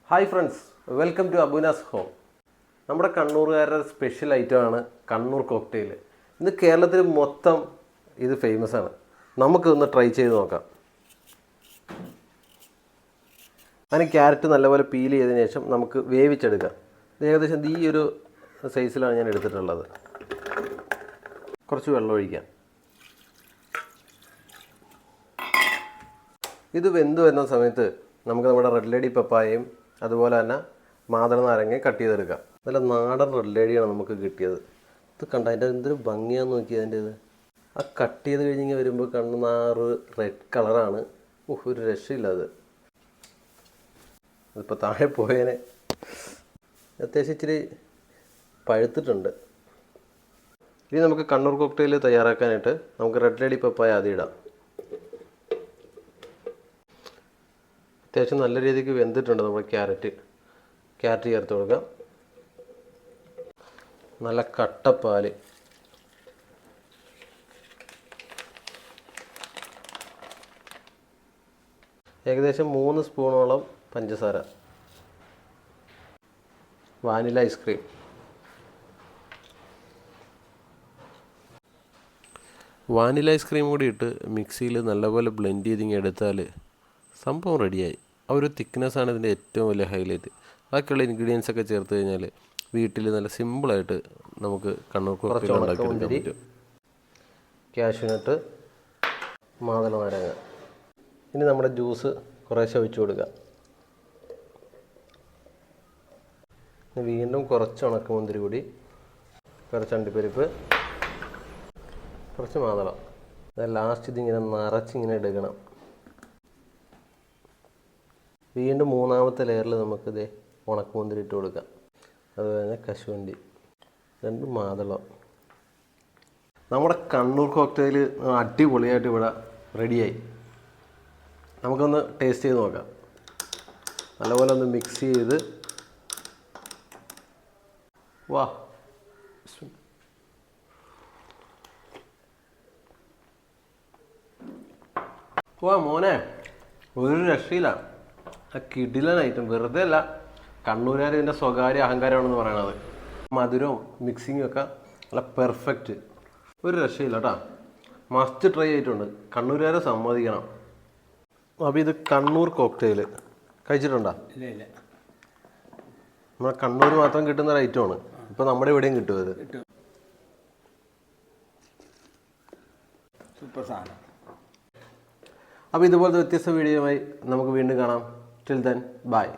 Hi friends, welcome to Abunas home. നമ്മുടെ കണ്ണൂറുകാരുടെ special ഐറ്റമാണ് കണ്ണൂർ കോക്ടെയിൽ. ഇന്ന് കേരളത്തിൽ മൊത്തം ഇത് ഫേമസ് ആണ്. നമുക്കിതൊന്ന് ട്രൈ ചെയ്ത് നോക്കാം. അതിന് ക്യാരറ്റ് നല്ലപോലെ പീൽ ചെയ്തതിന് ശേഷം നമുക്ക് വേവിച്ചെടുക്കാം. ഏകദേശം ഈ ഒരു സൈസിലാണ് ഞാൻ എടുത്തിട്ടുള്ളത്. കുറച്ച് വെള്ളം ഒഴിക്കാം. ഇത് വെന്ത് വരുന്ന സമയത്ത് നമുക്ക് നമ്മുടെ റെഡ് ലേഡി പപ്പായയും അതുപോലെ തന്നെ മാതള നാരങ്ങയും കട്ട് ചെയ്തെടുക്കാം. നല്ല നാടൻ റെഡ് ലേഡിയാണ് നമുക്ക് കിട്ടിയത്. ഇത് കണ്ട അതിൻ്റെ എന്തൊരു ഭംഗിയാന്ന് നോക്കി. അതിൻ്റെ ഇത് ആ കട്ട് ചെയ്ത് കഴിഞ്ഞ് വരുമ്പോൾ കണ്ണുനാറ് റെഡ് കളറാണ്. ഒരു രക്ഷയില്ല. അതിപ്പോൾ താഴെ പോയേനെ. അത്യാവശ്യം ഇച്ചിരി പഴുത്തിട്ടുണ്ട്. ഇനി നമുക്ക് കണ്ണൂർ കോക്ടെയിൽ തയ്യാറാക്കാനായിട്ട് നമുക്ക് റെഡ് ലേഡി പപ്പായ ആദ്യം ഇടാം. അത്യാവശ്യം നല്ല രീതിക്ക് വെന്തിട്ടുണ്ട്. നമ്മൾ ക്യാരറ്റ് ചേർത്ത് കൊടുക്കാം. നല്ല കട്ടപ്പാല്, ഏകദേശം 3 സ്പൂണോളം പഞ്ചസാര, വാനില ഐസ്ക്രീം, കൂടി ഇട്ട് മിക്സിയിൽ നല്ലപോലെ ബ്ലെൻഡ് ചെയ്തിങ്ങ് എടുത്താൽ സംഭവം റെഡിയായി. ആ ഒരു തിക്നെസ്സാണ് ഇതിൻ്റെ ഏറ്റവും വലിയ ഹൈലൈറ്റ്. ബാക്കിയുള്ള ഇൻഗ്രീഡിയൻസ് ഒക്കെ ചേർത്ത് കഴിഞ്ഞാൽ വീട്ടിൽ നല്ല സിമ്പിളായിട്ട് നമുക്ക് കണ്ണൂർ കോക്ടെയിൽ ഉണ്ടാക്കിയെടുക്കാൻ പറ്റും. കാഷ്യൂനട്ട്, മാതള നാരങ്ങ. ഇനി നമ്മുടെ ജ്യൂസ് കുറേശ്ശെ ഒഴിച്ചു കൊടുക്കുക. വീണ്ടും കുറച്ച് ഉണക്കമുന്തിരി കൂടി, കുറച്ച് അണ്ടിപ്പരിപ്പ്, കുറച്ച് മാതളം. ലാസ്റ്റ് ഇതിങ്ങനെ നിറച്ചിങ്ങനെ എടുക്കണം. വീണ്ടും മൂന്നാമത്തെ ലെയറിൽ നമുക്കിത് ഉണക്കമുന്തിരി ഇട്ട് കൊടുക്കാം. അതുപോലെ തന്നെ കശുവണ്ടി, 2 മാതളം. നമ്മുടെ കണ്ണൂർ കോക്ടെയിൽ അടിപൊളിയായിട്ട് ഇവിടെ റെഡിയായി. നമുക്കൊന്ന് ടേസ്റ്റ് ചെയ്ത് നോക്കാം. നല്ലപോലെ ഒന്ന് മിക്സ് ചെയ്ത് മോനെ, ഒരു രക്ഷയില്ല. ആ കിടിലൻ ഐറ്റം. വെറുതെ അല്ല, കണ്ണൂരുകാർ ഇതിൻ്റെ സ്വകാര്യ അഹങ്കാരമാണെന്ന് പറയണത്. മധുരവും മിക്സിങ്ങും ഒക്കെ നല്ല പെർഫെക്റ്റ്. ഒരു രക്ഷയില്ല കേട്ടോ. മസ്റ്റ് ട്രൈ ആയിട്ടുണ്ട്. കണ്ണൂരുകാരെ സമ്മതിക്കണം. അപ്പോൾ ഇത് കണ്ണൂർ കോക്ടെയിൽ കഴിച്ചിട്ടുണ്ടോ? ഇല്ല. നമ്മുടെ കണ്ണൂർ മാത്രം കിട്ടുന്ന ഒരു ഐറ്റമാണ്. ഇപ്പോൾ നമ്മുടെ ഇവിടെയും കിട്ടും ഇത്. സൂപ്പർ സാധനം. അപ്പോൾ ഇതുപോലത്തെ വ്യത്യസ്ത വീഡിയോയുമായി നമുക്ക് വീണ്ടും കാണാം. Till then, bye.